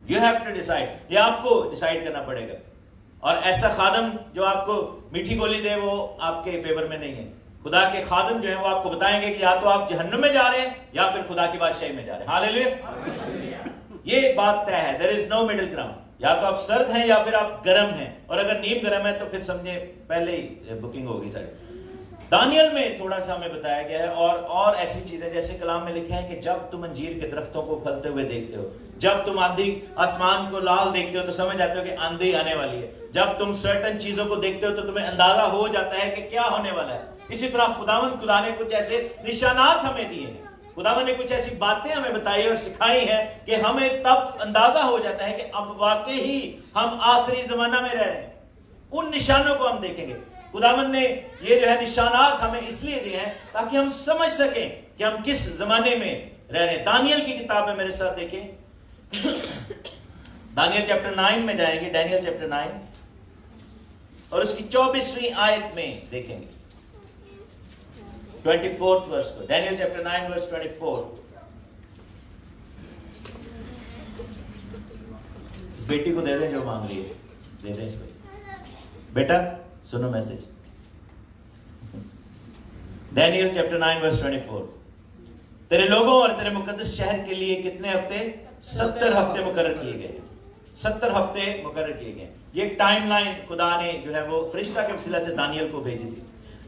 You have to decide. یہ آپ کو ڈیسائیڈ کرنا پڑے گا. اور ایسا خادم جو آپ کو میٹھی گولی دے وہ آپ کے فیور میں نہیں ہے. خدا کے خادم جو ہیں وہ آپ کو بتائیں گے کہ یا تو آپ جہنم میں جا رہے ہیں یا پھر خدا کی بادشاہی میں جا رہے ہیں. ہاللیلویا. یہ بات طے ہے. There is no middle ground. یا تو آپ سرد ہیں یا پھر آپ گرم ہیں, اور اگر نیم گرم ہے تو پھر سمجھیں پہلے ہی بکنگ ہوگی ساری. دانیل میں تھوڑا سا ہمیں بتایا گیا ہے اور ایسی چیزیں جیسے کلام میں لکھا ہے کہ جب تم انجیر کے درختوں کو پھلتے ہوئے دیکھتے ہو, جب تم آندھی آسمان کو لال دیکھتے ہو تو سمجھ جاتے ہو کہ آندھی آنے والی ہے, جب تم سرٹن چیزوں کو دیکھتے ہو تو تمہیں اندازہ ہو جاتا ہے کہ کیا ہونے والا ہے. اسی طرح خدا نے کچھ ایسے نشانات ہمیں دیے ہیں, خداوند نے کچھ ایسی باتیں ہمیں بتائی اور سکھائی ہیں کہ ہمیں تب اندازہ ہو جاتا ہے کہ اب واقعی ہم آخری زمانہ میں رہ رہے ہیں. ان نشانوں کو ہم دیکھیں گے. خداوند نے یہ جو ہے نشانات ہمیں اس لیے دیے ہیں تاکہ ہم سمجھ سکیں کہ ہم کس زمانے میں رہ رہے ہیں. دانیل کی کتاب میں میرے ساتھ دیکھیں, دانیل چیپٹر 9 میں جائیں گے. ڈینیل چیپٹر 9 اور اس کی 24ویں آیت میں دیکھیں گے 24th ورس کو. ڈینیل چیپٹر 9 ورس 24. اس بیٹی کو دے دیں جو مانگ رہی ہے, دے دیں اس کو. بیٹا سنو میسج. ڈینیل چیپٹر 9 ورس 24. تیرے لوگوں اور تیرے مقدس شہر کے لیے کتنے ہفتے؟ 70 ہفتے مقرر کیے گئے. 70 ہفتے مقرر کیے گئے. یہ ایک ٹائم لائن خدا نے جو ہے وہ فرشتہ کے وسیلہ سے دانیل کو بھیجی تھی.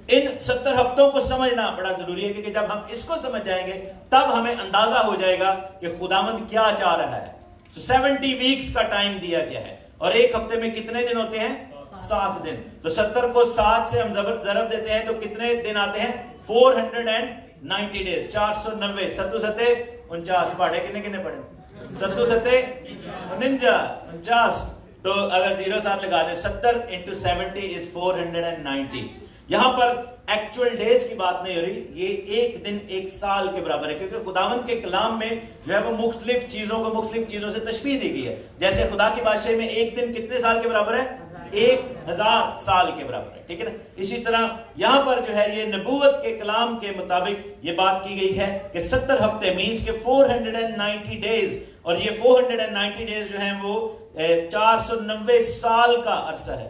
ان 70 ہفتوں کو سمجھنا بڑا ضروری ہے, کیونکہ جب ہم اس کو سمجھ جائیں گے تب ہمیں اندازہ ہو جائے گا کہ خداوند کیا چاہ رہا ہے. تو 70 ویکس کا ٹائم دیا گیا ہے, اور ایک ہفتے میں کتنے دن ہوتے ہیں؟ 7 دن. تو 70 کو 7 سے ہم ضرب دیتے ہیں تو کتنے دن آتے ہیں؟ 490 ڈیز. 490. 7 7 49. پڑھے کتنے پڑھے؟ 7 7 49. تو اگر 0 ساتھ لگا دیں 70 into 70 is 490. یہاں پر ایکچوئل ڈیز کی بات نہیں ہو رہی, یہ ایک دن ایک سال کے برابر ہے, کیونکہ خداوند کے کلام میں جو ہے وہ مختلف چیزوں کو مختلف چیزوں سے تشبیہ دی گئی ہے. جیسے خدا کی بادشاہی میں ایک دن کتنے سال کے برابر ہے؟ 1000 سال کے برابر ہے. ٹھیک ہے نا. اسی طرح یہاں پر جو ہے یہ نبوت کے کلام کے مطابق یہ بات کی گئی ہے کہ 70 ہفتے مینس کہ 490 ڈیز, اور یہ 490 ڈیز جو ہیں وہ 490 سال کا عرصہ ہے.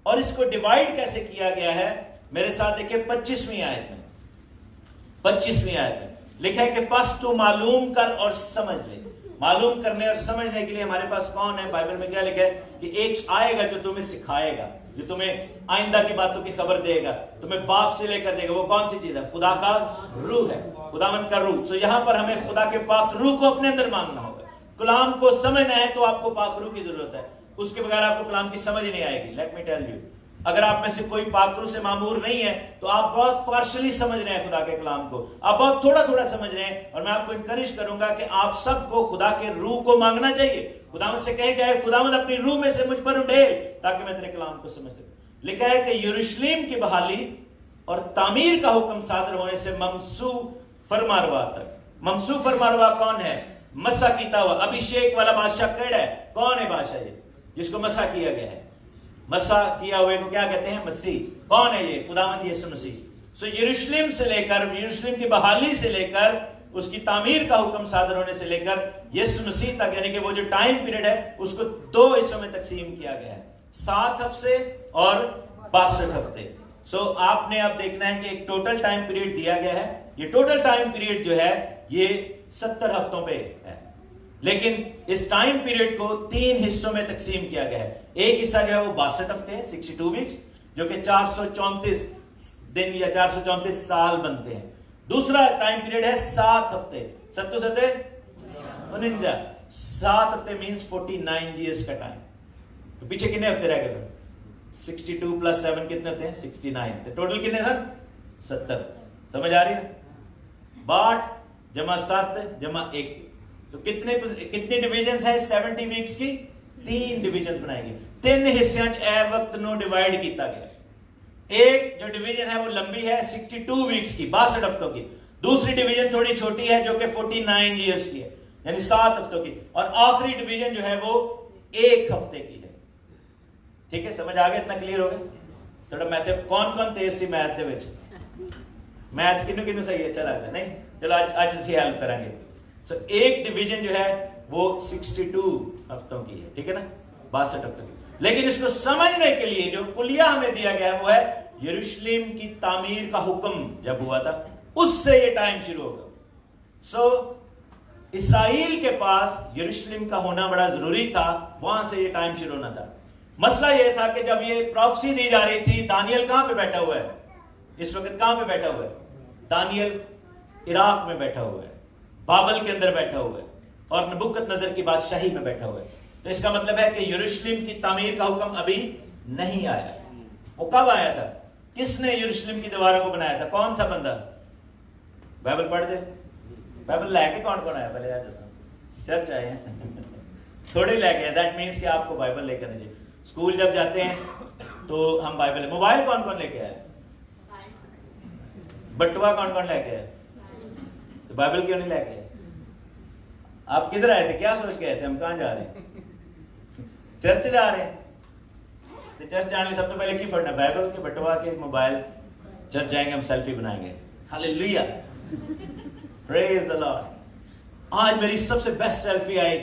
اور اس کو ڈیوائیڈ کیسے کیا گیا ہے؟ میرے ساتھ دیکھیں 25ویں آیت میں. 25ویں آیت میں لکھا ہے کہ پس تو معلوم کر اور سمجھ لے. معلوم کرنے اور سمجھنے کے لیے ہمارے پاس کون ہے؟ بائبل میں کیا لکھا ہے کہ ایک آئے گا جو تمہیں سکھائے گا, جو تمہیں آئندہ کی باتوں کی خبر دے گا, تمہیں باپ سے لے کر دے گا. وہ کون سی چیز ہے؟ خدا کا روح ہے, خداوند کا روح. سو یہاں پر ہمیں خدا کے پاک روح کو اپنے اندر مانگنا ہوگا. کلام کو سمجھنا ہے تو آپ کو پاک روح کی ضرورت ہے, اس کے بغیر آپ کو کلام کی سمجھ نہیں آئے گی. لیٹ می ٹیل یو, اگر آپ میں سے کوئی پاک روح سے معمور نہیں ہے تو آپ بہت پارشلی سمجھ رہے ہیں خدا کے کلام کو, آپ بہت تھوڑا تھوڑا سمجھ رہے ہیں. اور میں آپ کو انکریج کروں گا کہ آپ سب کو خدا کے روح کو مانگنا چاہیے. خداوند سے کہے گا خداوند اپنی روح میں سے مجھ پر انڈھیل تاکہ میں تیرے کلام کو سمجھ سکوں. لکھا ہے کہ یروشلم کی بحالی اور تعمیر کا حکم صادر ہونے سے ممسو فرماروا تک. ممسو فرماروا کون ہے؟ مسا کیتا ہوا ابھیشیک والا بادشاہ کیڑا ہے. کون ہے بادشاہ یہ جس کو مسا کیا گیا ہے؟ مسا کیا ہوئے کو کیا کہتے ہیں؟ مسیح. کون ہے یہ؟ خداوند یسوع مسیح. سو یروشلم سے لے کر, یروشلم کی بحالی سے لے کر اس کی تعمیر کا حکم صادر ہونے سے لے کر یسوع مسیح تک, یعنی کہ وہ جو ٹائم پیریڈ ہے اس کو 2 حصوں میں تقسیم کیا گیا ہے, 7 ہفتے اور 62 ہفتے. سو آپ نے اب دیکھنا ہے کہ ایک ٹوٹل ٹائم پیریڈ دیا گیا ہے. یہ ٹوٹل ٹائم پیریڈ جو ہے یہ 70 ہفتوں پہ ہے, لیکن اس ٹائم پیریڈ کو 3 حصوں میں تقسیم کیا گیا ہے. ایک حصہ جو ہے وہ 62 ہفتے ہیں, 62 ویکس, جو کہ 434 دن یا 434 سال بنتے ہیں. دوسرا ٹائم پیریڈ ہے 7 ہفتے, 7 7 49. 7 ہفتے مینس 49 ایئرس کا ٹائم. تو پیچھے کتنے ہفتے رہ گئے؟ 62 + 7 کتنے ہوتے ہیں؟ 69. تو ٹوٹل کتنے سر؟ 70. سمجھ آ رہی ہے؟ 62 + 7 + 1. تو کتنی ڈویژنز ہیں 70 ویکس کی؟ 3 ڈویژنز بنائی گئی. 3 حصوں اے وقت نو ڈیوائیڈ کیتا گیا. ایک جو ڈویژن ہے وہ لمبی ہے 62 ویکس کی, 62 ہفتوں کی. دوسری ڈویژن تھوڑی چھوٹی ہے جو کہ 49 ایئرس کی ہے, یعنی 7 ہفتوں کی. اور آخری ڈویژن جو ہے وہ 1 ہفتے کی ہے. ٹھیک ہے, سمجھ آ گیا؟ اتنا کلیئر ہو گیا؟ تھوڑا میتھ, کون تیز سی میتھ دے وچ؟ میتھ کنو صحیح اچھا لگتا ہے؟ نہیں, چلو آج اسی ہیلپ کریں گے. سو ایک ڈویژن جو ہے وہ 62 ہفتوں کی ہے, ٹھیک ہے نا, 62 ہفتوں کی. لیکن اس کو سمجھنے کے لیے جو کلیہ ہمیں دیا گیا ہے وہ ہے یروشلم کی تعمیر کا حکم جب ہوا تھا, اس سے یہ ٹائم شروع ہوگا. سو اسرائیل کے پاس یروشلم کا ہونا بڑا ضروری تھا, وہاں سے یہ ٹائم شروع ہونا تھا. مسئلہ یہ تھا کہ جب یہ پروفیسی دی جا رہی تھی, دانیل کہاں پہ بیٹھا ہوا ہے اس وقت؟ کہاں پہ بیٹھا ہوا ہے دانیل؟ عراق میں بیٹھا ہوا ہے, بابل کے اندر بیٹھا ہوا ہے, اور نبوکت نظر کی بادشاہی میں بیٹھا ہوا ہے. تو اس کا مطلب ہے کہ یروشلم کی تعمیر کا حکم ابھی نہیں آیا. وہ کب آیا تھا؟ کس نے یروشلم کی دیواروں کو بنایا تھا؟ کون تھا بندہ؟ بائبل پڑھ دے. بائبل لے کے کون کون آیا؟ پہلے آج چرچ آئے ہیں تھوڑے لے کے. دیٹ مینس کہ آپ کو بائبل لے کر نہیں چاہیے. اسکول جب جاتے ہیں تو ہم بائبل. موبائل کون کون لے کے آئے؟ بٹوا کون کون لے کے آئے؟ تو بائبل کیوں نہیں لے کے آئے؟ آپ کدھر آئے تھے؟ کیا سوچ کے آئے تھے ہم کہاں جا رہے ہیں؟ چرچ جا رہے ہیں. تو چرچ جانے سب تو پہلے کی پڑھنا؟ بائبل کے بٹوا کے موبائل. چرچ جائیں گے ہم سیلفی بنائیں گے. ہاللیلویا, پریز دی لارڈ. آج میری سب سے بیسٹ سیلفی آئی,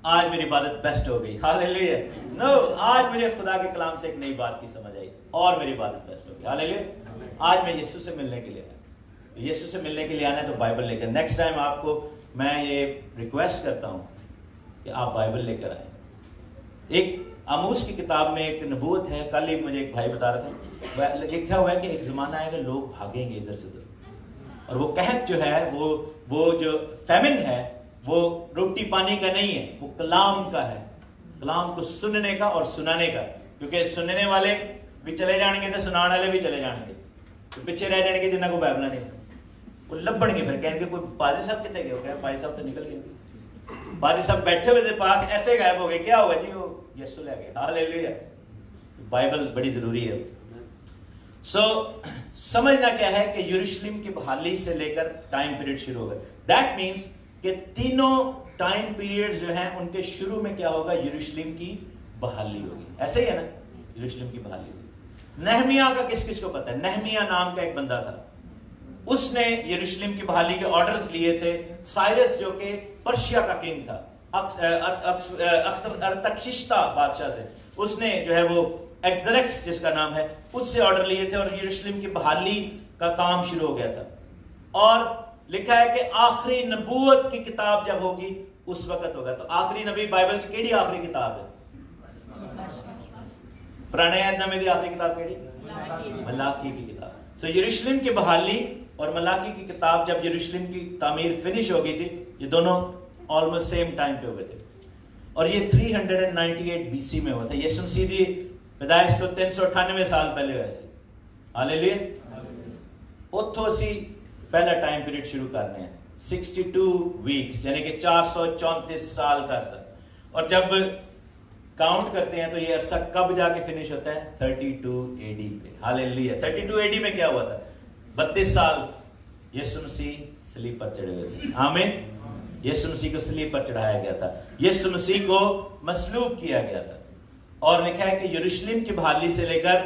آج میری عبادت بیسٹ ہو گئی. ہاللیلویا. نو, آج مجھے خدا کے کلام سے ایک نئی بات کی سمجھ آئی اور میری عبادت بیسٹ ہو گئی. ہاللیلویا. آج میں یسوع سے ملنے کے لیے آیا. یسوع سے ملنے کے لیے آنا ہے تو بائبل لے کر. نیکسٹ ٹائم آپ کو میں یہ ریکویسٹ کرتا ہوں کہ آپ بائبل لے کر آئیں. ایک آموس کی کتاب میں ایک نبوت ہے, کل ہی مجھے ایک بھائی بتا رہا تھا, لکھا ہوا ہے کہ ایک زمانہ آئے گا لوگ بھاگیں گے ادھر سے ادھر, اور وہ قحط جو ہے وہ جو فیمن ہے وہ روٹی پانی کا نہیں ہے, وہ کلام کا ہے. کلام کو سننے کا اور سنانے کا, کیونکہ سننے والے بھی چلے جائیں گے تو سنانے والے بھی چلے جائیں گے, تو پیچھے رہ جائیں گے جنہیں کو بائبل نہیں سن. وہ لبڑ گے, پھر کہیں گے کوئی پادری صاحب کتنے گئے ہو گئے؟ پادری صاحب تو نکل گئے. پادری صاحب بیٹھے ہوئے تھے پاس, ایسے غائب ہو گئے. کیا ہوا جی؟ وہ یسوع لے گئے. ہاللیلویا. بائبل بڑی ضروری ہے. سو سمجھنا کیا ہے کہ یروشلم کی بحالی سے لے کر ٹائم پیریڈ شروع ہوگا. دیٹ مینس کہ تینوں ٹائم پیریڈ جو ہیں ان کے شروع میں کیا ہوگا؟ یروشلم کی بحالی ہوگی. ایسے ہی ہے نا, یروشلم کی بحالی ہوگی. نہمیہ کا کس کس کو پتہ ہے؟ نہمیہ نام کا ایک بندہ تھا, اس نے یروشلم کی بحالی کے آرڈرز لیے تھے. سائرس جو کہ پرشیا کا کنگ تھا, ارتکششتا بادشاہ سے, اس نے جو ہے وہ ایگزریکس جس کا نام ہے اس سے آرڈر لیے تھے, اور یروشلم کی بحالی کا کام شروع ہو گیا تھا. اور لکھا ہے کہ آخری نبوت کی کتاب جب ہوگی اس وقت ہوگا. تو آخری نبی بائبل کی کیڑی آخری کتاب ہے؟ پرانے عہد نامے دی آخری کتاب کیڑی؟ ملاکی کی کتاب. سو یروشلم کی بحالی اور ملاکی کی کتاب جب یروشلم کی تعمیر فنش ہو گئی تھی, یہ دونوں آلموسٹ سیم ٹائم پہ ہوئے تھے. اور یہ 398 BC میں ہوا تھا. یسوع مسیح دی پیدائش تو 398 سال پہلے ہوئے سی. ہاللیلویا. اتھوں سی پہلا ٹائم پیریڈ شروع کرنے ہیں, 62 ویکس یعنی کہ 434 سال کا عرصہ. اور جب کاؤنٹ کرتے ہیں تو یہ عرصہ کب جا کے فنش ہوتا ہے؟ 32 AD پہ. ہاللیلویا. 32 AD میں کیا ہوا تھا؟ 32 سال یسوع مسیح صلیب پر چڑھے ہوئے تھے. آمین. یسوع مسیح کو صلیب پر چڑھایا گیا تھا, یسوع مسیح کو مصلوب کیا گیا تھا. اور لکھا ہے کہ یروشلم کی بحالی سے لے کر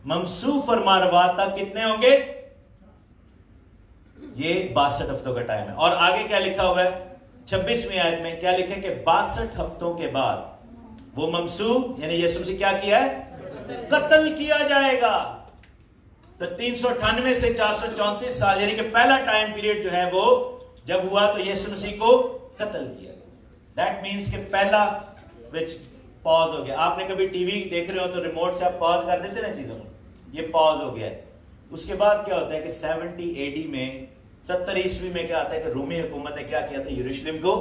ممسوح اور ماروا تک کتنے ہوں گے؟ یہ 62 ہفتوں کا ٹائم ہے. اور آگے کیا لکھا ہوا ہے 26ویں آیت میں؟ کیا لکھا ہے کہ 62 ہفتوں کے بعد وہ ممسوح یعنی یسوع مسیح کیا کیا ہے؟ قتل کیا جائے گا. تو 398 سے 434 سال یعنی کہ پہلا ٹائم پیریڈ جو ہے وہ جب ہوا تو یسوع مسیح کو قتل کیا گیا. دیٹ مینس کہ پہلا وچ پاز ہو گیا. آپ نے کبھی ٹی وی دیکھ رہے ہو تو ریموٹ سے آپ پاز کر دیتے نا چیزوں کو, یہ پاز ہو گیا ہے. اس کے بعد کیا ہوتا ہے کہ 70 AD میں 70 عیسوی میں کیا آتا ہے کہ رومی حکومت نے کیا کیا تھا؟ یروشلم کو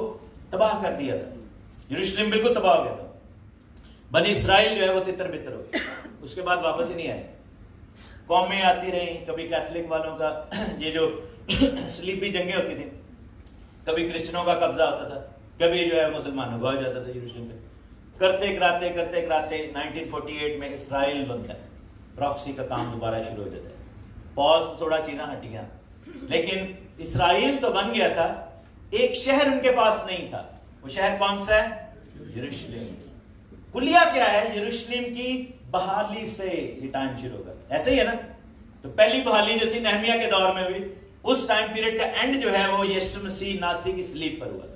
تباہ کر دیا تھا. یروشلم بالکل تباہ ہو گیا تھا. بنی اسرائیل جو ہے وہ تتر بتر ہو گئے. اس کے بعد واپس ہی نہیں آئے. قومیں آتی رہیں, کبھی کیتھولک والوں کا یہ جو صلیبی جنگیں ہوتی تھیں, کبھی کرسچنوں کا قبضہ ہوتا تھا, کبھی جو ہے مسلمانوں کا ہو جاتا تھا یروشلم پہ. کرتے کراتے 1948 میں اسرائیل بنتا ہے. پروفیسی کا کام دوبارہ شروع ہو جاتا ہے. پاز تھوڑا چیزاں ہٹی ہیں, لیکن اسرائیل تو بن گیا تھا. ایک شہر ان کے پاس نہیں تھا. وہ شہر کون سا ہے؟ یروشلم. کلیہ کیا ہے؟ یروشلم کی بحالی سے یہ ٹائم شروع ہوگا. ایسے ہی ہے نا. تو پہلی بحالی جو تھی نہمیہ کے دور میں ہوئی, اس ٹائم پیریڈ کا اینڈ جو ہے وہ یسوع مسیح ناصری کی صلیب پر ہوا تھا.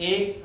1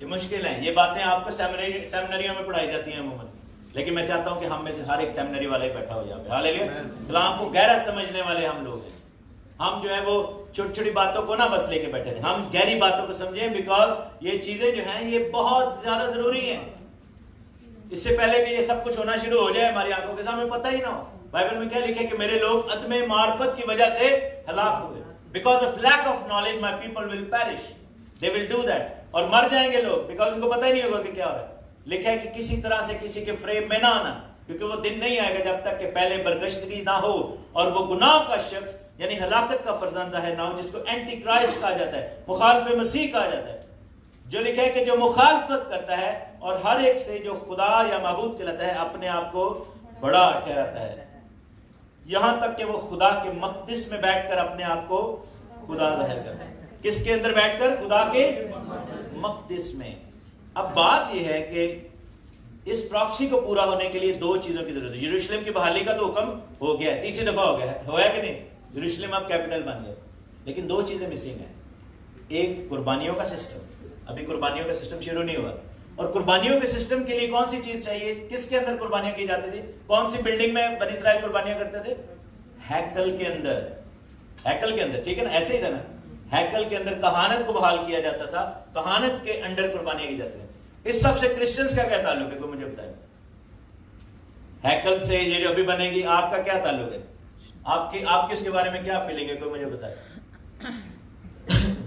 یہ مشکل ہیں یہ باتیں آپ کو سیمنریوں میں پڑھائی جاتی ہیں عموماً، لیکن میں چاہتا ہوں کہ ہم میں سے ہر ایک سیمنری والا ہی بیٹھا ہو یہاں پہ، ہاللیلویا، کلام کو گہرا سمجھنے والے ہم لوگ ہیں. ہم جو ہے وہ چھوٹی چھوٹی باتوں کو نہ بس لے کے بیٹھے تھے، ہم گہری باتوں کو سمجھیں، بیکاز یہ چیزیں جو ہیں یہ بہت زیادہ ضروری ہیں. اس سے پہلے کہ یہ سب کچھ ہونا شروع ہو جائے ہماری آنکھوں کے سامنے پتہ ہی نہ ہو. بائبل میں کیا لکھا ہے کہ میرے لوگ عدم معرفت کی وجہ سے ہلاک ہوئے. Because of lack of knowledge my people will perish. They will do that. اور مر جائیں گے لوگ بیکاز ان کو پتہ ہی نہیں ہوگا کہ کیا ہو رہا ہے. لکھا ہے کہ کسی طرح سے کسی کے فریب میں نہ آنا، کیونکہ وہ دن نہیں آئے گا جب تک کہ پہلے برگشتگی نہ ہو اور وہ گناہ کا شخص یعنی ہلاکت کا فرزند ظاہر نہ ہو، جس کو اینٹی کرائسٹ کہا جاتا ہے، مخالف مسیح کہا جاتا ہے. جو لکھا ہے کہ جو مخالفت کرتا ہے اور ہر ایک سے جو خدا یا معبود کہلاتا ہے اپنے آپ کو بڑا ٹھہراتا ہے، یہاں تک کہ وہ خدا کے مقدس میں بیٹھ کر اپنے آپ کو خدا ظاہر کرتا ہے. کس کے اندر بیٹھ کر؟ خدا کے مقدس میں. اب بات یہ ہے کہ اس پروفیسی کو پورا ہونے کے لیے دو چیزوں کی ضرورت ہے. یروشلم کی بحالی کا تو حکم ہو گیا ہے، تیسری دفعہ ہو گیا ہے، ہوا ہے کہ نہیں؟ یروشلم اب کیپٹل بن گیا، لیکن دو چیزیں مسنگ ہیں. ایک قربانیوں کا سسٹم، ابھی قربانیوں کا سسٹم شروع نہیں ہوا، اور قربانیوں کے سسٹم کے لیے کون سی چیز چاہیے؟ کس کے اندر قربانیاں کی جاتی تھی؟ کون سی بلڈنگ میں بنی اسرائیل قربانیاں کرتے تھے؟ ہیکل کے اندر. ہیکل کے اندر، ٹھیک ہے نا، ایسے ہی تھا نا. ہیکل کے اندر کہانت کو بحال کیا جاتا تھا، کہانت کے انڈر قربانیاں کی جاتی ہیں. اس سب سے کرسچنز کا کیا تعلق ہے؟ کوئی مجھے بتائے. ہیکل سے یہ جو ابھی بنے گی آپ کا کیا تعلق ہے؟ آپ کی اس کے بارے میں کیا فیلنگ ہے؟ کوئی مجھے بتائے،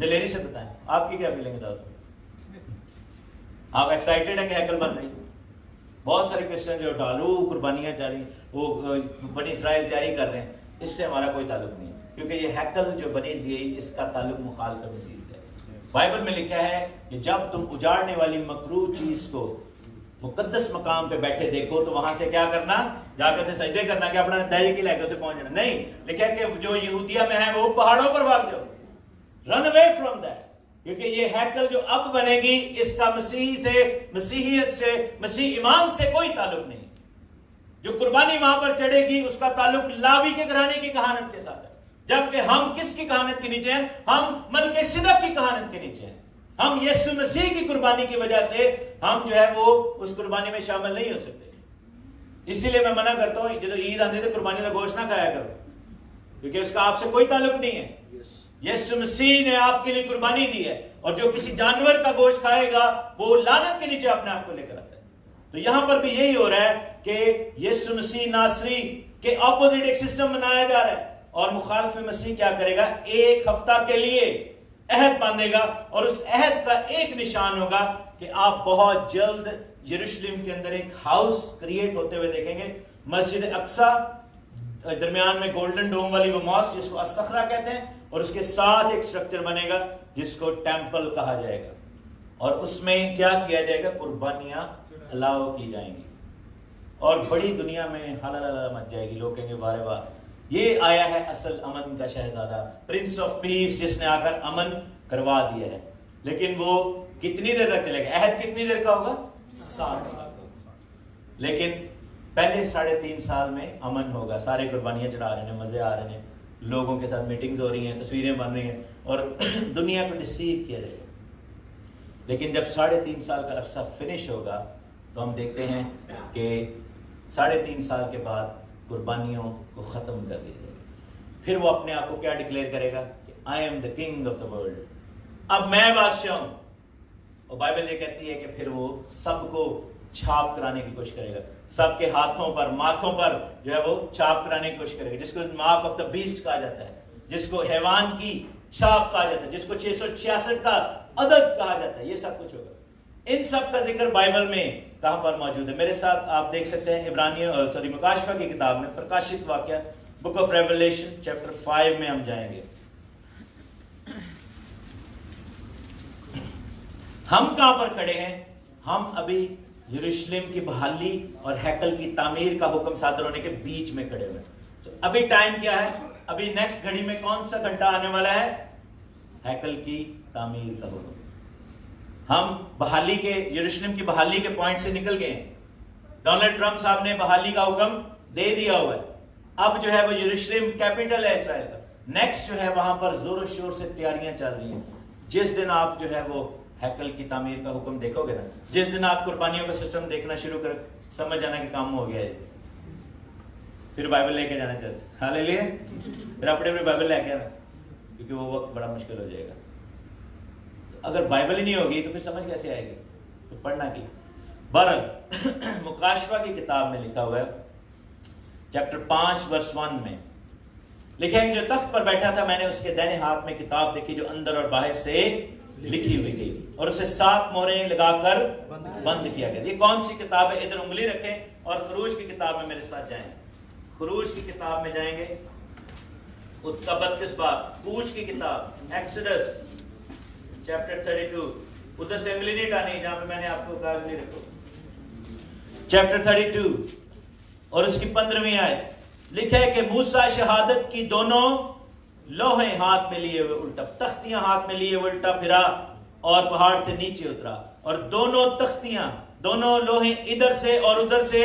دلیری سے بتائیں آپ کی کیا فیلنگ ہے. آپ ایکسائٹیڈ ہیں کہ ہیکل بن رہی؟ بہت سارے کرسچن جو ڈالو قربانیاں چاہ رہی، وہ بنی اسرائیل تیاری کر رہے ہیں. اس سے ہمارا کوئی تعلق نہیں ہے، کیونکہ یہ ہیکل جو بنی گئی اس کا تعلق مخالف مسیح سے ہے. بائبل میں لکھا ہے کہ جب تم اجاڑنے والی مکروہ چیز کو مقدس مقام پہ بیٹھے دیکھو تو وہاں سے کیا کرنا؟ جا کر سجدے کرنا کہ اپنا دائرے کی لے کے پہنچ جانا. نہیں، لکھا ہے کہ جو یہودیہ میں ہے وہ پہاڑوں پر بھاگ جاؤ، رن اوے فرام دیٹ، کیونکہ یہ ہیکل جو اب بنے گی اس کا مسیح سے، مسیحیت سے، مسیح ایمان سے کوئی تعلق نہیں. جو قربانی وہاں پر چڑھے گی اس کا تعلق لاوی کے گھرانے کی کہانت کے ساتھ ہے، جبکہ ہم کس کی کہانت کے نیچے ہیں؟ ہم ملک صدق کی کہانت کے نیچے ہیں. ہم یسوع مسیح کی قربانی کی وجہ سے ہم جو ہے وہ اس قربانی میں شامل نہیں ہو سکتے. اسی لیے میں منع کرتا ہوں جب عید آتی ہے قربانی کا گوشت نہ کھایا کرو، کیونکہ اس کا آپ سے کوئی تعلق نہیں ہے. یسوع مسیح نے آپ کے لیے قربانی دی ہے، اور جو کسی جانور کا گوشت کھائے گا وہ لعنت کے نیچے اپنے آپ کو لے کر آتا ہے. تو یہاں پر بھی یہی ہو رہا ہے کہ یسوع مسیح ناصری کے اپوزٹ ایک سسٹم بنایا جا رہا ہے، اور مخالف مسیح کیا کرے گا؟ ایک ہفتہ کے لیے عہد باندھے گا، اور اس عہد کا ایک نشان ہوگا کہ آپ بہت جلد یروشلم کے اندر ایک ہاؤس کریٹ ہوتے ہوئے دیکھیں گے. مسجد اقصی، درمیان میں گولڈن ڈوم والی وہ ماسک جس کو الصخرہ کہتے ہیں، اور اس کے ساتھ ایک سٹرکچر بنے گا جس کو ٹیمپل کہا جائے گا، اور اس میں کیا کیا جائے گا؟ قربانیاں الاؤ کی جائیں گی، اور بڑی دنیا میں ہلا مچ جائے گی. لوگ کہیں گے بارے بار یہ آیا ہے اصل امن کا شہزادہ، پرنس آف پیس، جس نے آ کر امن کروا دیا ہے. لیکن وہ کتنی دیر تک چلے گا؟ عہد کتنی دیر کا ہوگا؟ 7 سال کا. لیکن پہلے 3.5 سال میں امن ہوگا، سارے قربانیاں چڑھا رہے ہیں، مزے آ رہے ہیں، لوگوں کے ساتھ میٹنگز ہو رہی ہیں، تصویریں بن رہی ہیں، اور دنیا کو ڈسیو کیا جائے گا. لیکن جب 3.5 سال کا عرصہ فنش ہوگا تو ہم دیکھتے ہیں کہ 3.5 سال کے بعد قربانیوں کو ختم کر دیا جائے گا. پھر وہ اپنے آپ کو کیا ڈکلیئر کرے گا کہ I am the king of the world, اب میں بادشاہ ہوں. اور بائبل یہ کہتی ہے کہ پھر وہ سب کو چھاپ کرانے کی کوشش کرے گا، سب کے ہاتھوں پر، ماتھوں پر جو ہے وہ چھاپ کرانے کی کوشش کرے گا، جس کو مارک آف دا بیسٹ کہا جاتا ہے، جس کو حیوان کی چھاپ کہا جاتا ہے، جس کو 666 کا عدد کہا جاتا ہے. یہ سب کچھ ہوگا. ان سب کا ذکر بائبل میں کہاں پر موجود ہے؟ میرے ساتھ آپ دیکھ سکتے ہیں مکاشفہ کی کتاب میں، پرکاشت واقعہ، بک آف ریولیشن چیپٹر 5 میں ہم جائیں گے. ہم کہاں پر کھڑے ہیں؟ ہم ابھی یروشلم کی بحالی اور ہیکل کی تعمیر کا حکم صادر ہونے کے بیچ میں کھڑے ہوئے. تو ابھی ٹائم کیا ہے؟ ابھی نیکسٹ گھڑی میں کون سا گھنٹہ آنے والا ہے؟ ہیکل کی تعمیر کا حکم. ہم بحالی کے، یروشلم کی بحالی کے پوائنٹ سے نکل گئے ہیں. ڈونلڈ ٹرمپ صاحب نے بحالی کا حکم دے دیا ہوا ہے. اب جو ہے وہ یروشلم کیپٹل ہے اسرائیل کا. نیکسٹ جو ہے وہاں پر زور و شور سے تیاریاں چل رہی ہیں. جس دن آپ جو ہے وہ ہیکل کی تعمیر کا حکم دیکھو گے نا, جس دن آپ قربانیوں کا سسٹم دیکھنا شروع کر, سمجھ جانا کہ کام ہو گیا ہے. پھر بائبل لے کے جانا چرچ, ہاللیلویا, پھر اپنے بائبل لے کے آنا, کیونکہ وہ وقت بڑا مشکل ہو جائے گا. اگر بائبل ہی نہیں ہوگی تو پھر سمجھ کیسے آئے گی, تو پڑھنا کی. بہرحال مکاشفہ کی کتاب میں لکھا ہوا ہے چیپٹر 5 ورس 1 میں لکھا ہے, جو تخت پر بیٹھا تھا میں نے اس کے دائیں ہاتھ میں کتاب دیکھی جو اندر اور باہر سے لکھی ہوئی تھی, اور اسے 7 مہریں لگا کر بند کیا گیا. یہ کون سی کتاب ہے؟ ادھر انگلی رکھیں اور خروج کی کتاب میں میرے ساتھ جائیں. خروج کی کتاب میں جائیں گے, اس کا 32 باب, خروج کی کتاب, ایکسوڈس چیپٹر 32. ادھر سے انگلی نہیں ٹانی جہاں پہ میں نے آپ کو کہا انگلی رکھو. چیپٹر 32 اور اس کی 15ویں آیت لکھا ہے کہ موسیٰ شہادت کی دونوں لوہیں ہاتھ میں لیے ہوئے الٹا, تختیاں ہاتھ میں لیے ہوئے الٹا پھرا اور پہاڑ سے نیچے اترا, اور دونوں تختیاں, دونوں لوہیں ادھر سے اور ادھر سے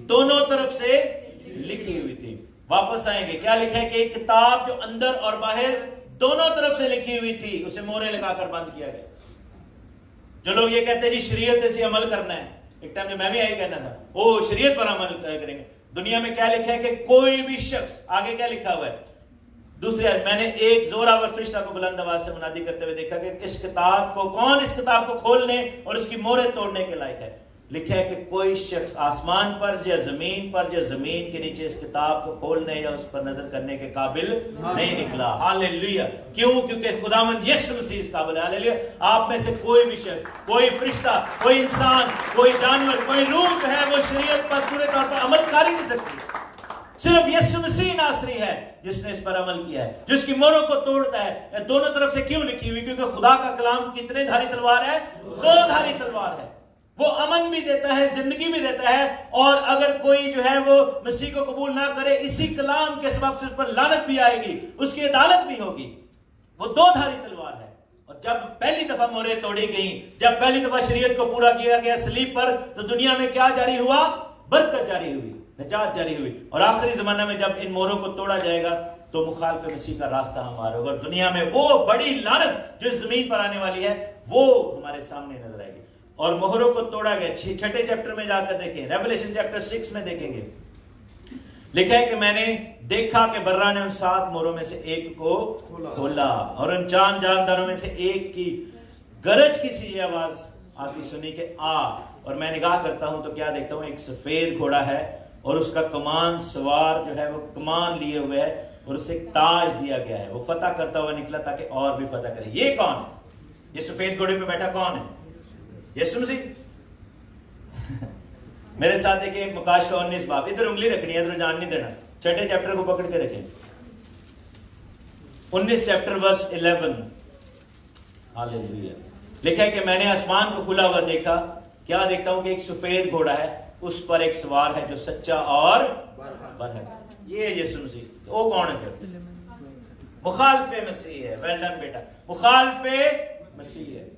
دونوں طرف سے لکھی ہوئی تھی. واپس آئیں گے, کیا لکھا ہے کہ ایک کتاب جو اندر اور باہر دونوں طرف سے لکھی ہوئی تھی, اسے مہریں لگا کر بند کیا گیا. جو لوگ یہ کہتے ہیں جی شریعت سے عمل کرنا ہے, ایک ٹائم جو میں بھی یہی کہنا تھا, وہ شریعت پر عمل کریں گے. دنیا میں کیا لکھا ہے کہ کوئی بھی شخص, آگے کیا لکھا ہوا ہے, دوسری آیت, میں نے ایک زوراور فرشتہ کو بلند آواز سے منادی کرتے ہوئے دیکھا کہ اس کتاب کو, کون اس کتاب کو کھولنے اور اس کی مہریں توڑنے کے لائق ہے. لکھا ہے کہ کوئی شخص آسمان پر یا زمین پر یا زمین کے نیچے اس کتاب کو کھولنے یا اس پر نظر کرنے کے قابل نہیں نکلا. ہاللیلویہ. کیوں؟ کیونکہ خداوند یسوع مسیح اس قابل ہے. ہاللیلویہ. آپ میں سے کوئی بھی شخص, کوئی فرشتہ, کوئی انسان, کوئی جانور, کوئی روح جو ہے وہ شریعت پر پورے طور پر عمل کر ہی نہیں سکتی. صرف یسوع مسیح ناصری ہے جس نے اس پر عمل کیا ہے, جو اس کی مہروں کو توڑتا ہے. دونوں طرف سے کیوں لکھی ہوئی؟ کیونکہ خدا کا کلام کتنے دھاری تلوار ہے؟ 2 دھاری تلوار ہے. وہ امن بھی دیتا ہے, زندگی بھی دیتا ہے, اور اگر کوئی جو ہے وہ مسیح کو قبول نہ کرے, اسی کلام کے سبب سے اس پر لعنت بھی آئے گی, اس کی عدالت بھی ہوگی. وہ 2 دھاری تلوار ہے. اور جب پہلی دفعہ مہریں توڑی گئیں, جب پہلی دفعہ شریعت کو پورا کیا گیا صلیب پر, تو دنیا میں کیا جاری ہوا؟ برکت جاری ہوئی, نجات جاری ہوئی. اور آخری زمانہ میں جب ان مہروں کو توڑا جائے گا تو مخالف مسیح کا راستہ ہمارا ہوگا, اور دنیا میں وہ بڑی لعنت جو اس زمین پر آنے والی ہے وہ ہمارے سامنے نظر آئے گی. اور مہروں کو توڑا گیا. 6 چیپٹر میں جا کر دیکھیں, ریویلیشن چیپٹر 6 میں دیکھیں گے, لکھا ہے کہ میں نے دیکھا کہ برہ نے ان 7 مہروں میں سے ایک کو کھولا, اور ان 4 جانداروں میں سے ایک کی گرج کی سی آواز آتی سنی کہ آ. اور میں نگاہ کرتا ہوں تو کیا دیکھتا ہوں, ایک سفید گھوڑا ہے, اور اس کا کمان سوار جو ہے وہ کمان لیے ہوئے ہے, اور اسے ایک تاج دیا گیا ہے. وہ فتح کرتا ہوا نکلا تاکہ اور بھی فتح کرے. یہ کون ہے؟ یہ سفید گھوڑے پہ بیٹھا کون ہے؟ یسوع مسیح. میرے ساتھ دیکھیں مکاشفہ 19 باب, ادھر انگلی رکھنی ہے, ادھر جان نہیں دینا. 6 چیپٹر کو پکڑ کے رکھیں. 19 چیپٹر ورس 11. ہاللیلویہ. لکھا ہے کہ میں نے آسمان کو کھلا ہوا دیکھا, کیا دیکھتا ہوں کہ ایک سفید گھوڑا ہے, اس پر ایک سوار ہے جو سچا اور برحق. یہ یسوع مسیح. وہ کون ہے پھر؟ مخالف مسیح ہے. ویل ڈن بیٹا, مخالف مسیح ہے.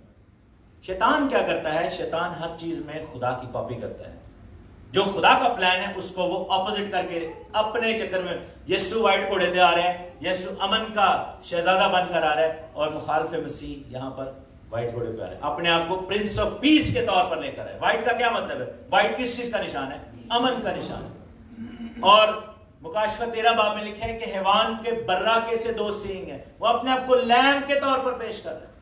شیطان کیا کرتا ہے؟ شیطان ہر چیز میں خدا کی کاپی کرتا ہے. جو خدا کا پلان ہے اس کو وہ اپوزٹ کر کے اپنے چکر میں, یسوع وائٹ گھوڑے پہ آ رہے ہیں, یسوع امن کا شہزادہ بن کر آ رہا ہے, اور مخالف مسیح یہاں پر وائٹ گھوڑے پہ آ رہا ہے, اپنے آپ کو پرنس آف پیس کے طور پر لے کر ہے. وائٹ کا کیا مطلب ہے؟ وائٹ کس چیز کا نشان ہے؟ امن کا نشان ہے. اور مکاشفہ 13 باب میں لکھا ہے کہ حیوان کے براکے سے 2 سینگ ہیں. وہ اپنے آپ کو لیمب کے طور پر پیش کر رہے ہیں,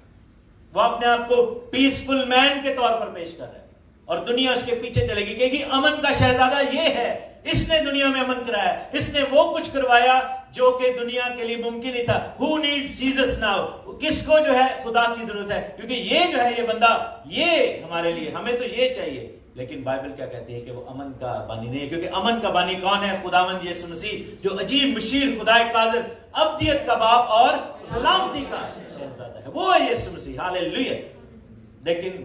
وہ اپنے آپ کو پیسفل مین کے طور پر پیش کر رہے ہیں, اور دنیا اس کے پیچھے چلے گی کہ امن کا شہزادہ یہ ہے, اس نے دنیا میں امن کرایا, اس نے وہ کچھ کروایا جو کہ دنیا کے لیے ممکن ہی تھا. Who needs Jesus now? کس کو جو ہے خدا کی ضرورت ہے؟ کیونکہ یہ جو ہے یہ بندہ, یہ ہمارے لیے, ہمیں تو یہ چاہیے. لیکن بائبل کیا کہتی ہے کہ وہ امن کا بانی نہیں ہے, کیونکہ امن کا بانی کون ہے؟ خداوند یسوع مسیح, جو عجیب مشیر, خدا قادر, ابدیت کا باپ اور سلامتی کا شہزادہ ہے. وہ ہے یسوع مسیح. ہاللیلویہ. لیکن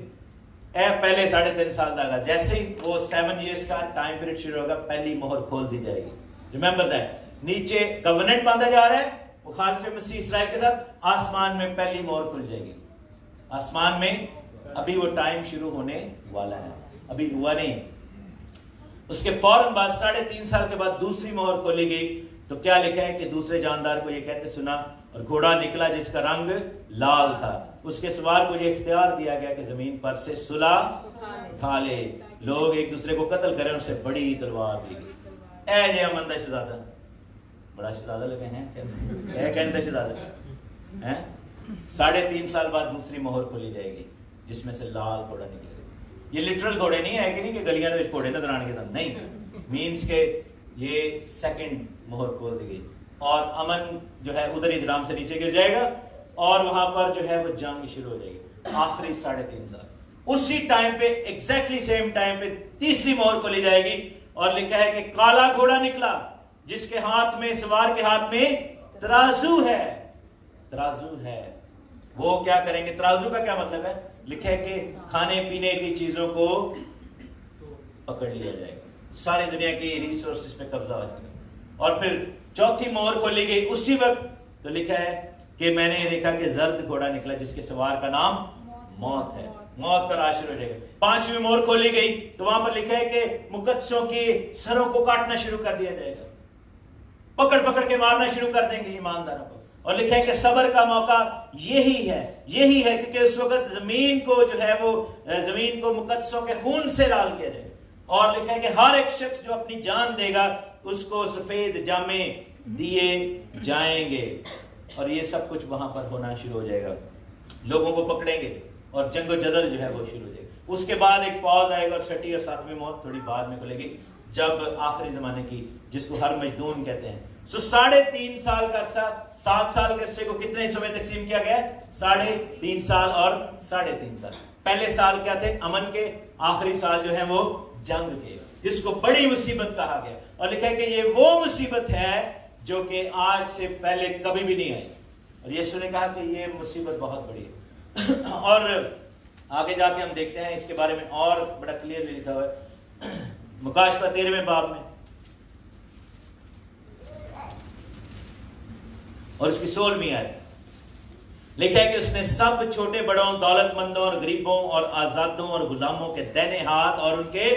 پہلے 3.5 سال لگا, جیسے ہی وہ 7 ایئرس کا ٹائم پیریڈ شروع ہوگا, پہلی مہر کھول دی جائے گی. Remember that. نیچے کووننٹ باندھا جا رہا ہے مخالف مسیح اسرائیل کے ساتھ, آسمان میں پہلی مہر کھل جائے گی. آسمان میں ابھی وہ ٹائم شروع ہونے والا ہے, ابھی ہوا نہیں. اس کے فوراً بعد 3.5 سال کے بعد دوسری مہر کھولی گئی, تو کیا لکھا ہے کہ دوسرے جاندار کو یہ کہتے سنا اور گھوڑا نکلا جس کا رنگ لال تھا، اس کے سوار کو یہ اختیار دیا گیا کہ زمین پر سے صلح اٹھا لے، لوگ ایک دوسرے کو قتل کریں، ان سے بڑی تلوار دی گئی۔ اے یہ امن شہزادہ، بڑا شہزادہ لگے ہیں کہتے شہزادہ ہیں۔ 3.5 سال بعد دوسری مہر کھولی جائے گی جس میں سے لال گھوڑا نکلے گا۔ یہ لٹرل گھوڑے نہیں ہے کہ نہیں کہ گلیاں میں گھوڑے نظر آنے کے دم نہیں، مینس کہ یہ سیکنڈ مہر کھول دی گئی اور امن جو ہے ادھر ہی درام سے نیچے گر جائے گا اور وہاں پر جو ہے وہ جنگ شروع ہو جائے گی آخری 3.5 سال۔ اسی ٹائم پہ ایگزیکٹلی سیم ٹائم پہ تیسری مہر کھولی جائے گی اور لکھا ہے کہ کالا گھوڑا نکلا جس کے ہاتھ میں، سوار کے ہاتھ میں ترازو ہے۔ ترازو ہے، وہ کیا کریں گے؟ ترازو کا کیا مطلب ہے؟ لکھا ہے کہ کھانے پینے کی چیزوں کو پکڑ لیا جائے گا، ساری دنیا کی ریسورسز پہ قبضہ ہو جائے گا۔ اور پھر چوتھی مہر کھولی گئی اسی وقت، تو لکھا ہے کہ میں نے یہ دیکھا کہ زرد گھوڑا نکلا جس کے سوار کا نام موت ہے، موت کا راج شروع ہو جائے گا۔ 5ویں مہر کھولی گئی تو وہاں پر لکھا ہے کہ مقدسوں کے سروں کو کاٹنا شروع کر دیا جائے گا، پکڑ پکڑ کے مارنا شروع کر دیں گے ایمانداروں کو۔ اور لکھا ہے کہ صبر کا موقع یہی ہے کیونکہ اس وقت زمین کو جو ہے وہ زمین کو مقدسوں کے خون سے لال کیا جائے گا۔ اور لکھا ہے کہ ہر ایک شخص جو اپنی جان دے گا اس کو سفید جامے دیے جائیں گے، اور یہ سب کچھ وہاں پر ہونا شروع ہو جائے گا، لوگوں کو پکڑیں گے اور جنگ و جدل جو ہے وہ شروع ہو جائے گا۔ اس کے بعد ایک پاز آئے گا اور 6 اور 7ویں موت تھوڑی بعد میں کھلے گی، جب آخری زمانے کی، جس کو ہر مجدون کہتے ہیں۔ 3.5 سال کا عرصہ، 7 سال کے عرصے کو کتنے حصوں میں تقسیم کیا گیا ہے؟ 3.5 سال اور 3.5 سال۔ پہلے سال کیا تھے؟ امن کے، آخری سال جو ہے وہ جنگ کے، جس کو بڑی مصیبت کہا گیا۔ اور لکھا ہے کہ یہ وہ مصیبت ہے جو کہ آج سے پہلے کبھی بھی نہیں آئی، اور یسوع نے کہا کہ یہ مصیبت بہت بڑی ہے۔ اور آگے جا کے ہم دیکھتے ہیں اس کے بارے میں اور بڑا کلیئرلی لکھا ہوا ہے مکاشفہ 13ویں باب میں اور اس کی 16ویں آیت، لکھا ہے کہ اس نے سب چھوٹے بڑوں، دولت مندوں اور غریبوں اور آزادوں اور غلاموں کے دائنے ہاتھ اور ان کے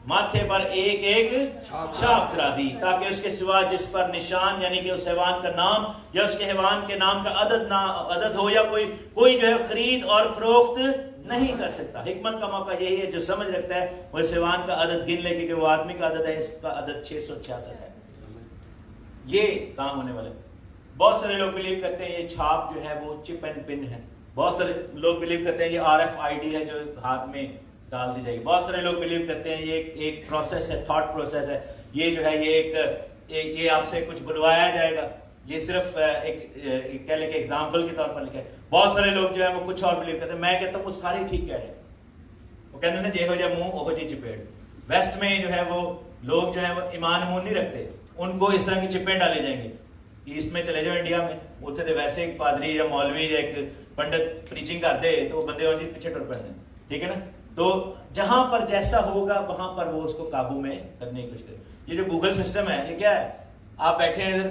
ماتھے پر ایک ایک چھاپ کرا دی، تاکہ اس کے سوا جس پر نشان یعنی کہ اس حیوان کا نام یا اس کے حیوان کے نام کا عدد ہو یا کوئی جو ہے خرید اور فروخت نہیں کر سکتا۔ حکمت کا موقع یہی ہے، جو سمجھ رکھتا ہے وہ اس حیوان کا عدد گن لے، کیونکہ وہ آدمی کا عدد ہے، اس کا عدد 666 ہے۔ یہ کام ہونے والے بہت سارے لوگ بلیو کرتے ہیں یہ چھاپ جو ہے وہ چپ اینڈ پن ہے، بہت سارے لوگ بلیو کرتے ہیں یہ RFID ہے جو ہاتھ میں ڈال دی جائے گی، بہت سارے لوگ بلیو کرتے ہیں یہ ایک پروسیس ہے، تھاٹ پروسیس ہے، یہ جو ہے یہ آپ سے کچھ بلوایا جائے گا، یہ صرف ایک کہہ لیں کہ ایگزامپل کے طور پر لکھا ہے۔ بہت سارے لوگ جو ہے وہ کچھ اور بلیو کرتے ہیں، میں کہتا ہوں وہ سارے ٹھیک کہہ رہے ہیں، وہ کہتے ہیں نا جے ہو جائے منہ اوہو جی چپیڑ۔ ویسٹ میں جو ہے وہ لوگ جو ہے وہ ایمان منہ نہیں رکھتے، ان کو اس طرح کی چپیں ڈالے جائیں گے۔ ایسٹ میں چلے جاؤ انڈیا میں، اتنے تو ویسے ایک پادری یا مولوی یا ایک پنڈت پریچنگ کرتے تو وہ بندے اور جی پیچھے ٹر پڑتے ہیں، ٹھیک ہے نا۔ تو جہاں پر جیسا ہوگا وہاں پر وہ اس کو قابو میں کرنے کی کوشش کرے۔ یہ جو گوگل سسٹم ہے یہ کیا ہے؟ آپ بیٹھے ہیں ادھر،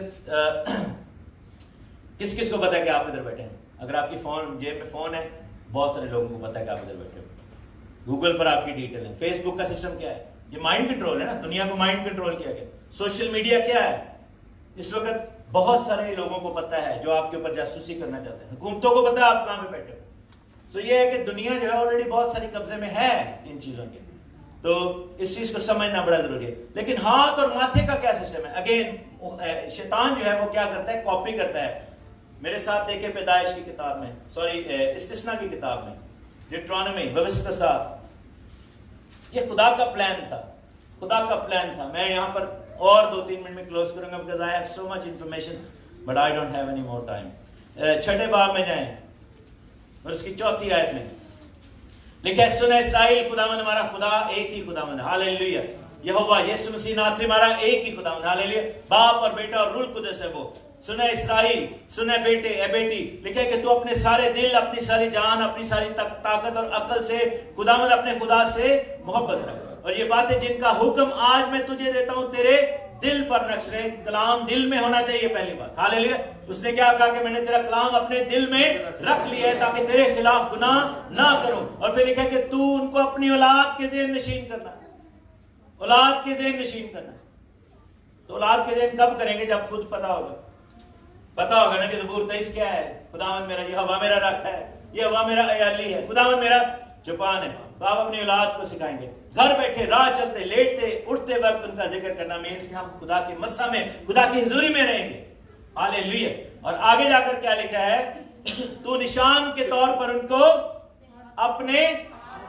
کس کس کو پتا ہے کہ آپ ادھر بیٹھے ہیں؟ اگر آپ کی فون جیب میں فون ہے، بہت سارے لوگوں کو پتا ہے کہ آپ ادھر بیٹھے ہو، گوگل پر آپ کی ڈیٹیل ہے۔ فیس بک کا سسٹم کیا ہے؟ یہ مائنڈ کنٹرول ہے نا، دنیا کو مائنڈ کنٹرول کیا گیا۔ سوشل میڈیا کیا ہے؟ اس وقت بہت سارے لوگوں کو پتا ہے جو آپ کے اوپر جاسوسی کرنا چاہتے ہیں، حکومتوں کو پتا ہے آپ کہاں پہ بیٹھے ہو۔ سو یہ ہے کہ دنیا جو ہے آلریڈی بہت ساری قبضے میں ہے ان چیزوں کے، تو اس چیز کو سمجھنا بڑا ضروری ہے۔ لیکن ہاتھ اور ماتھے کا کیا سسٹم ہے؟ اگین شیطان جو ہے وہ کیا کرتا ہے؟ کاپی کرتا ہے۔ میرے ساتھ دیکھیں پیدائش کی کتاب میں، استثنا کی کتاب میں، ڈیٹرانومی، ووستہ 7، یہ خدا کا پلان تھا، خدا کا پلان تھا۔ میں یہاں پر اور 2-3 منٹ میں کلوز کروں گا because I have so much information but I don't have any more time۔ 6 باب میں جائیں اور اس کی 4 آیت میں لکھا ہے، سن اسرائیل، خداوند ہمارا خدا ایک ہی خداوند، ہاللیلویہ۔ یہوہ یسوع مسیح ناصری ہمارا ایک ہی خداوند، ہاللیلویہ۔ باپ اور بیٹا اور روح القدس ہے وہ۔ سن اسرائیل، سن بیٹے اے بیٹی، لکھا ہے کہ تو اپنے سارے دل، اپنی ساری جان، اپنی ساری طاقت اور عقل سے خداوند اپنے خدا سے محبت رکھ، اور یہ باتیں جن کا حکم آج میں تجھے دیتا ہوں تیرے دل پر نقش رہے۔ کلام دل میں ہونا چاہیے، پہلی بات، ہاللیلویہ۔ اس نے کیا کہا کہ میں نے تیرا کلام اپنے دل میں رکھ لیا ہے تاکہ تیرے خلاف گناہ نہ کروں۔ اور پھر لکھا ہے کہ تو ان کو اپنی اولاد کے ذہن نشین کرنا، اولاد کے ذہن نشین کرنا۔ تو اولاد کے ذہن کب کریں گے؟ جب خود پتا ہوگا نا کہ زبور 23 کیا ہے. خداوند میرا، یہ ہوا میرا رکھ ہے، یہ ہوا میرا ایالی ہے، خداوند میرا چوپان ہے. باپ اپنی اولاد کو سکھائیں گے. گھر بیٹھے، راہ چلتے، لیٹتے اٹھتے وقت ان کا ذکر کرنا مینس کہ ہم خدا کے مسا میں، خدا کی حضوری میں رہیں گے. ہاللیلویا. اور آگے جا کر کیا لکھا ہے؟ تو نشان کے طور پر ان کو اپنے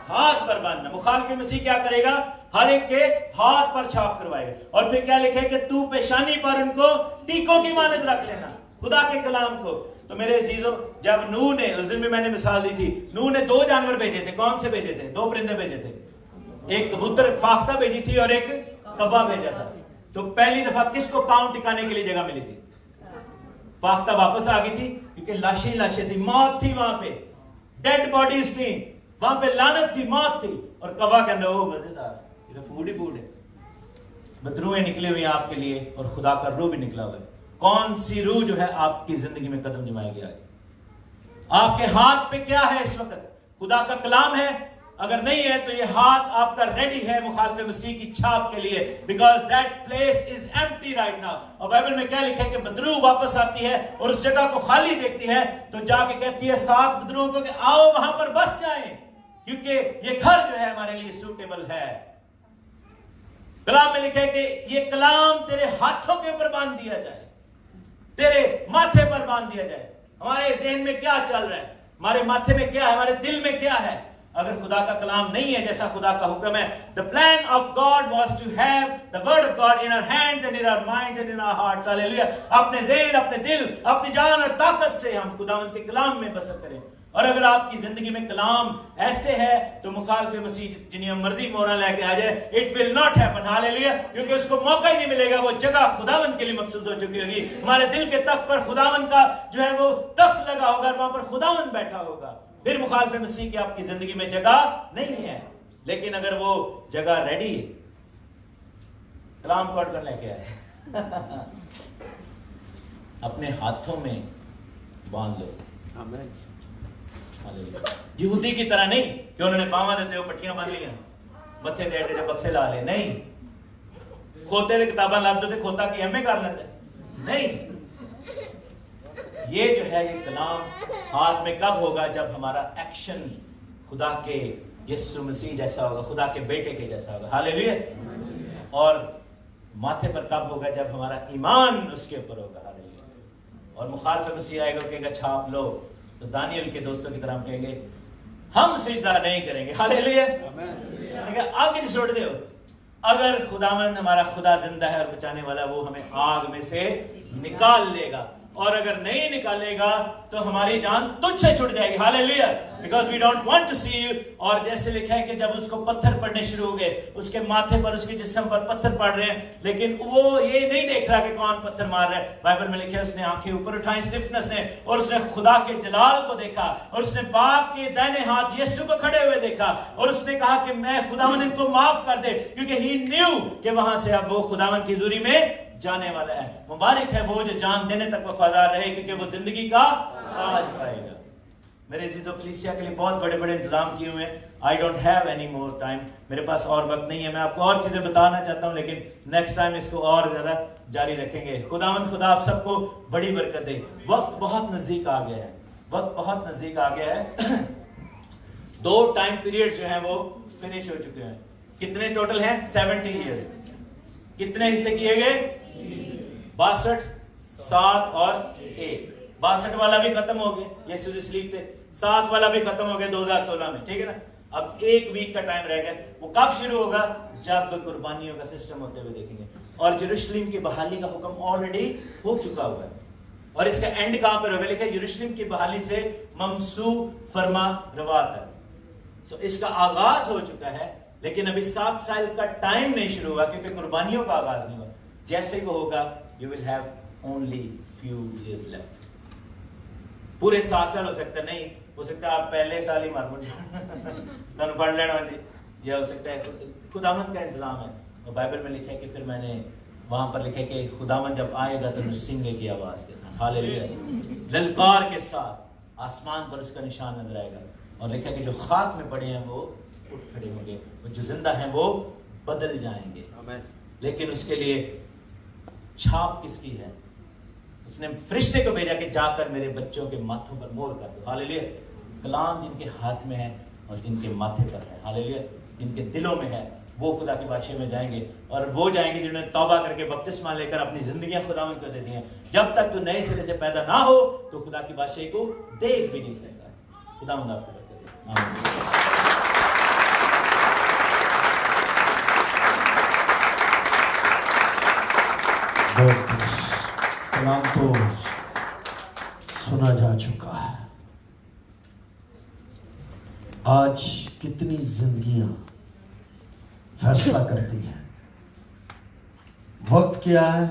ہاتھ پر باندھنا. مخالف مسیح کیا کرے گا؟ ہر ایک کے ہاتھ پر چھاپ کروائے گا. اور پھر کیا لکھے کہ تو پیشانی پر ان کو ٹیکوں کی مانند رکھ لینا، خدا کے کلام کو. تو میرے عزیزوں، جب نوح نے، اس دن بھی میں نے مثال دی تھی، نوح نے 2 جانور بھیجے تھے. کون سے بھیجے تھے؟ 2 پرندے بھیجے تھے. ایک کبوتر فاختہ بھیجی تھی اور ایک کوا بھیجا تھا. تو پہلی دفعہ کس کو پاؤں ٹکانے کے لیے جگہ ملی تھی؟ فاختہ واپس آ گئی تھی، کیونکہ لاشیں تھی، موت تھی وہاں پہ، ڈیڈ باڈیز تھی وہاں پہ، لعنت تھی، موت تھی. اور کوا کے اندر وہ مزیدار، یہ فوڈ ہی فوڈ ہے. بدروہیں نکلی ہوئی آپ کے لیے اور خدا کا روح بھی نکلا ہوا ہے. کون سی روح جو ہے آپ کی زندگی میں قدم جمائے گی آج؟ آپ کے ہاتھ پہ کیا ہے اس وقت؟ خدا کا کلام ہے؟ اگر نہیں ہے تو یہ ہاتھ آپ کا ریڈی ہے مخالف مسیح کی چھاپ کے لیے، because that place is empty right now. اور بائبل میں کیا لکھا ہے کہ بدرو واپس آتی ہے اور اس جگہ کو خالی دیکھتی ہے تو جا کے کہتی ہے 7 بدروؤں کو کہ آؤ وہاں پر بس جائیں، کیونکہ یہ گھر جو ہے ہمارے لیے سوٹیبل ہے. کلام میں لکھا ہے کہ یہ کلام تیرے ہاتھوں کے اوپر باندھ دیا جائے، تیرے ماتھے پر باندھ دیا جائے. ہمارے ذہن میں کیا چل رہا ہے؟ ہمارے ماتھے میں کیا ہے؟ ہمارے دل میں کیا ہے؟ اگر خدا کا کلام نہیں ہے جیسا خدا کا حکم ہے. The plan of God was to have the word of God in our hands and in our minds and in our hearts. Hallelujah. اپنے ذہن، اپنے دل، اپنی جان اور طاقت سے ہم خداوند کے کلام میں بسر کریں. اور اگر آپ کی زندگی میں کلام ایسے ہے تو مخالف مسیح جنہیں مرضی مورا لے کے آ جائے، it will not happen. Hallelujah. کیونکہ اس کو موقع ہی نہیں ملے گا. وہ جگہ خداوند کے لیے مخصوص ہو چکی ہوگی. ہمارے دل کے تخت پر خداوند کا جو ہے وہ تخت لگا ہوگا، وہاں پر خداوند بیٹھا ہوگا. پھر مخالف مسیح کی آپ کی زندگی میں جگہ نہیں ہے. لیکن اگر وہ جگہ ریڈی ہے، کلام پڑھ کر لے کے آئے، اپنے ہاتھوں میں باندھ لو. یہودی کی طرح نہیں کہ انہوں نے باواں دیتے ہو پٹیاں باندھ لیا، متھے دے دے بکسے لا لے. نہیں، کھوتے دے کتاباں لا دو تے کھوتا کی ایم اے کر لیتے. نہیں، یہ جو ہے یہ کلام ہاتھ میں کب ہوگا؟ جب ہمارا ایکشن خدا کے یسوع مسیح جیسا ہوگا، خدا کے بیٹے کے جیسا ہوگا. ہاللیلویا. اور ماتھے پر کب ہوگا؟ جب ہمارا ایمان اس کے اوپر ہوگا. ہاللیلویا. اور مخالف مسیح آئے گا، کہے گا چھاپ لو. تو دانیل کے دوستوں کی طرح ہم کہیں گے ہم سجدہ نہیں کریں گے. ہاللیلویا. آگ چھوڑ دو. اگر خداوند ہمارا خدا زندہ ہے اور بچانے والا، وہ ہمیں آگ میں سے نکال لے گا. اور اگر نہیں نکالے گا تو ہماری جان تجھ سے چھٹ جائے گی. Hallelujah. Because we don't want to see you. اور جیسے لکھا ہے کہ جب اس کو پتھر پڑنے شروع ہو گئے، اس کے ماتھے پر، اس کے جسم پر پتھر پڑ رہے ہیں، لیکن وہ یہ نہیں دیکھ رہا کہ کون پتھر مار رہا ہے. بائبل میں لکھا ہے اس نے آنکھیں اوپر اٹھائیں اسٹفنس نے، اور اس نے خدا کے جلال کو دیکھا، اور اس نے باپ کے دائنے ہاتھ یسوع کو کھڑے ہوئے دیکھا، اور اس نے کہا کہ میں خداوند ان کو معاف کر دے، کیونکہ ہی نیو کہ وہاں سے اب وہ خداوند کی حضوری میں جانے والا ہے. مبارک ہے وہ جو جان دینے تک وفادار رہے، کیونکہ وہ زندگی کا تاج پائے گا. میرے عزیزو، کلیسیا کے لیے بہت بڑے بڑے انتظام کیے ہوئے ہیں. I don't have any more time. میرے پاس اور وقت نہیں ہے. میں آپ کو اور چیزیں بتانا چاہتا ہوں، لیکن نیکسٹ ٹائم اس کو اور زیادہ جاری رکھیں گے. خداوند خدا آپ سب کو بڑی برکت دے. وقت بہت نزدیک آ گیا ہے، وقت بہت نزدیک آ گیا ہے. 2 ٹائم پیریڈ جو ہیں وہ فنش ہو چکے ہیں. کتنے ٹوٹل ہیں؟ 70 ایئر. کتنے حصے کیے گئے؟ 62، 7 اور 1. 62 والا بھی ختم ہو گیا، یسوع جو صلیب تھے. 7 والا بھی ختم ہو گیا 2016 میں. ٹھیک ہے نا. اب 1 ویک کا ٹائم رہ گیا. وہ کب شروع ہوگا؟ جب قربانیوں کا سسٹم ہوتے ہوئے دیکھیں گے. اور یروشلم کی بحالی کا حکم آلریڈی ہو چکا ہوا ہے. اور اس کا اینڈ کہاں پر ہوگا؟ لکھا ہے یروشلم کی بحالی سے ممسوح فرما روا تک. اس کا آغاز ہو چکا ہے، لیکن ابھی 7 سال کا ٹائم نہیں شروع ہوا، کیونکہ قربانیوں کا آغاز نہیں ہوا. جیسے وہ ہوگا you will have only few years left. پورے 7 سال ہو سکتا نہیں، ہو سکتا ہے آپ پہلے سال ہی مر جائیں، پڑھ لینا ہوتی، یا ہو سکتا ہے خداوند کا انتظام ہے. اور بائبل میں لکھا ہے کہ پھر میں نے وہاں پر لکھا ہے کہ خداوند جب آئے گا تو نرسنگے کی آواز کے ساتھ، ہاللیلویا، للکار کے ساتھ آسمان پر اس کا نشان نظر آئے گا. اور لکھا ہے کہ جو خاک میں پڑے ہیں وہ اٹھ کھڑے ہوں گے، اور جو زندہ ہیں وہ بدل جائیں گے. لیکن اس کے لیے چھاپ کس کی ہے؟ اس نے فرشتے کو بھیجا کہ جا کر میرے بچوں کے ماتھوں پر مہر کر دو. ہاللیلویا. کلام جن کے ہاتھ میں ہے اور جن کے ماتھے پر ہے، ہاللیلویا، جن کے دلوں میں ہے، وہ خدا کی بادشاہی میں جائیں گے. اور وہ جائیں گے جنہوں نے توبہ کر کے بپتسمہ لے کر اپنی زندگیاں خداوند کو دے دی ہیں. جب تک تو نئے سرے سے پیدا نہ ہو تو خدا کی بادشاہی کو دیکھ بھی نہیں سکتا. خداوند آپ کو برکت دے. آمین. کلام تو سنا جا چکا ہے. آج کتنی زندگیاں فیصلہ کرتی ہیں. وقت کیا ہے؟